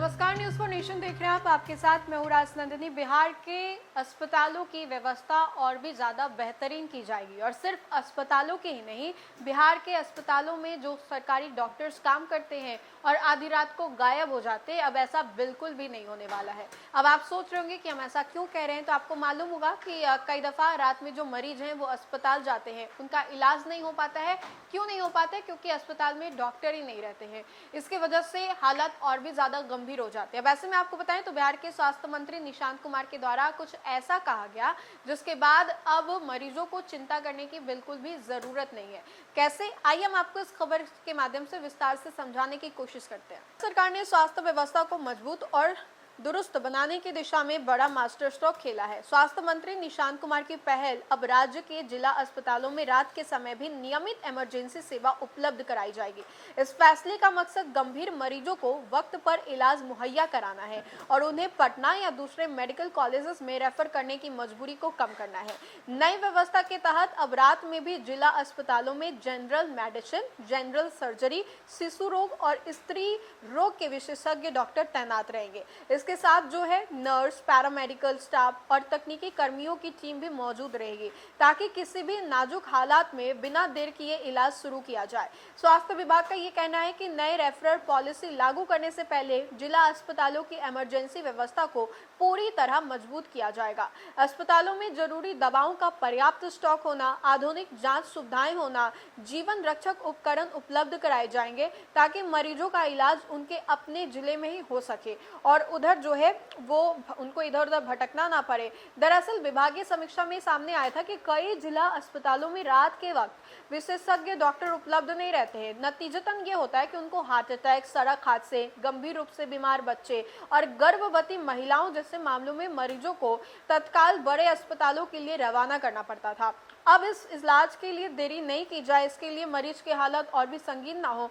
नमस्कार, news for nation देख रहे हैं आप। आपके साथ मैं हूं राजनंदिनी। बिहार के अस्पतालों की व्यवस्था और भी ज्यादा बेहतरीन की जाएगी और सिर्फ अस्पतालों के ही नहीं, बिहार के अस्पतालों में जो सरकारी डॉक्टर्स काम करते हैं और आधी रात को गायब हो जाते हैं, अब ऐसा बिल्कुल भी नहीं होने वाला है। अब आप सोच रहे होंगे कि हम ऐसा क्यों कह रहे हैं, तो आपको मालूम होगा कि कई दफा रात में जो मरीज हैं वो अस्पताल जाते हैं, उनका इलाज नहीं हो पाता है। क्यों नहीं हो पाता है? क्योंकि अस्पताल में डॉक्टर ही नहीं रहते हैं। इसकी वजह से हालात और भी ज्यादा गंभीर हो जाते हैं। वैसे मैं आपको बताएं तो बिहार के स्वास्थ्य मंत्री निशांत कुमार के द्वारा कुछ ऐसा कहा गया जिसके बाद अब मरीजों को चिंता करने की बिल्कुल भी जरूरत नहीं है। कैसे, आइए हम आपको इस खबर के माध्यम से विस्तार से समझाने की कोशिश करते हैं। सरकार ने स्वास्थ्य व्यवस्था को मजबूत और दुरुस्त बनाने की दिशा में बड़ा मास्टर स्ट्रोक खेला है। स्वास्थ्य मंत्री निशांत कुमार की पहल अब राज्य के जिला अस्पतालों में रात के समय भी नियमित इमरजेंसी सेवा उपलब्ध कराई जाएगी। इस फैसले का मकसद गंभीर मरीजों को वक्त पर इलाज मुहैया कराना है और उन्हें पटना या दूसरे मेडिकल कॉलेजेस में रेफर करने की मजबूरी को कम करना है। नई व्यवस्था के तहत अब रात में भी जिला अस्पतालों में जनरल मेडिसिन, जनरल सर्जरी, शिशु रोग और स्त्री रोग के विशेषज्ञ डॉक्टर तैनात रहेंगे। इसके साथ जो है नर्स, पैरामेडिकल स्टाफ और तकनीकी कर्मियों की टीम भी मौजूद रहेगी ताकि किसी भी नाजुक हालात में बिना देर किए इलाज शुरू किया जाए। स्वास्थ्य विभाग का ये कहना है कि नए रेफरल पॉलिसी लागू करने से पहले जिला अस्पतालों की इमरजेंसी व्यवस्था को पूरी तरह मजबूत किया जाएगा। अस्पतालों में जरूरी दवाओं का पर्याप्त स्टॉक होना, आधुनिक जांच सुविधाएं होना, जीवन रक्षक उपकरण उपलब्ध कराए जाएंगे ताकि मरीजों का इलाज उनके अपने जिले में ही हो सके और उधर जो है वो उनको इधर उधर भटकना ना पड़े। दरअसल विभागीय समीक्षा में सामने आया था कि कई जिला अस्पतालों में रात के वक्त विशेषज्ञ डॉक्टर उपलब्ध नहीं रहते हैं। नतीजतन ये होता है कि उनको हार्ट अटैक, सड़क हादसे, गंभीर रूप से बीमार बच्चे और गर्भवती महिलाओं जैसे मामलों में मरीजों को तत्काल बड़े अस्पतालों के लिए रवाना करना पड़ता था। अब इस इलाज के लिए देरी नहीं की जाए, इसके लिए मरीज की हालत और भी संगीन ना हो,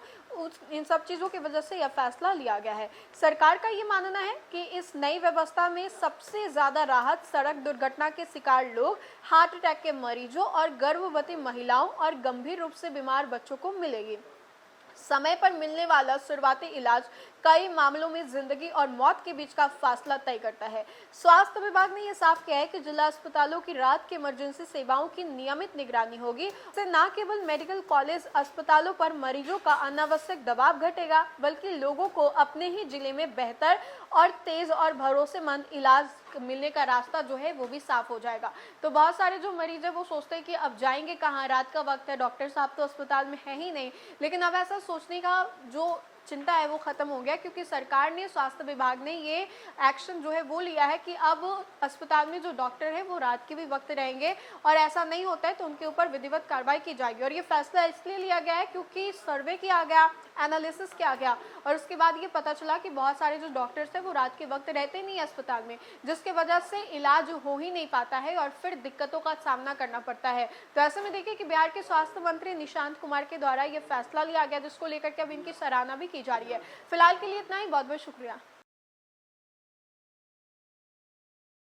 इन सब चीजों की वजह से यह फैसला लिया गया है। सरकार का ये मानना है कि इस नई व्यवस्था में सबसे ज्यादा राहत सड़क दुर्घटना के शिकार लोग, हार्ट अटैक के मरीजों और गर्भवती महिलाओं और गंभीर रूप से बीमार बच्चों को मिलेगी। समय पर मिलने वाला शुरुआती इलाज कई मामलों में जिंदगी और मौत के बीच का फासला तय करता है। स्वास्थ्य विभाग ने यह साफ किया है कि जिला अस्पतालों की रात की इमरजेंसी सेवाओं की नियमित निगरानी होगी। इससे न केवल मेडिकल कॉलेज अस्पतालों पर मरीजों का अनावश्यक दबाव घटेगा, बल्कि लोगों को अपने ही जिले में बेहतर और तेज और भरोसेमंद इलाज मिलने का रास्ता जो है वो भी साफ हो जाएगा। तो बहुत सारे जो मरीज है वो सोचते हैं कि अब जाएंगे कहाँ, रात का वक्त है, डॉक्टर साहब तो अस्पताल में है ही नहीं। लेकिन अब ऐसा सोचने का जो चिंता है वो खत्म हो गया, क्योंकि सरकार ने, स्वास्थ्य विभाग ने ये एक्शन जो है वो लिया है कि अब अस्पताल में जो डॉक्टर है वो रात के भी वक्त रहेंगे और ऐसा नहीं होता है तो उनके ऊपर विधिवत कार्रवाई की जाएगी। और ये फैसला इसलिए लिया गया है क्योंकि सर्वे किया गया, एनालिसिस किया गया और उसके बाद ये पता चला कि बहुत सारे जो डॉक्टर्स हैं वो रात के वक्त रहते नहीं अस्पताल में, जिसके वजह से इलाज हो ही नहीं पाता है और फिर दिक्कतों का सामना करना पड़ता है। तो ऐसे में देखिए कि बिहार के स्वास्थ्य मंत्री निशांत कुमार के द्वारा ये फैसला लिया गया, जिसको लेकर के अब इनकी सराहना भी की जा रही है। फिलहाल के लिए इतना ही, बहुत बहुत शुक्रिया।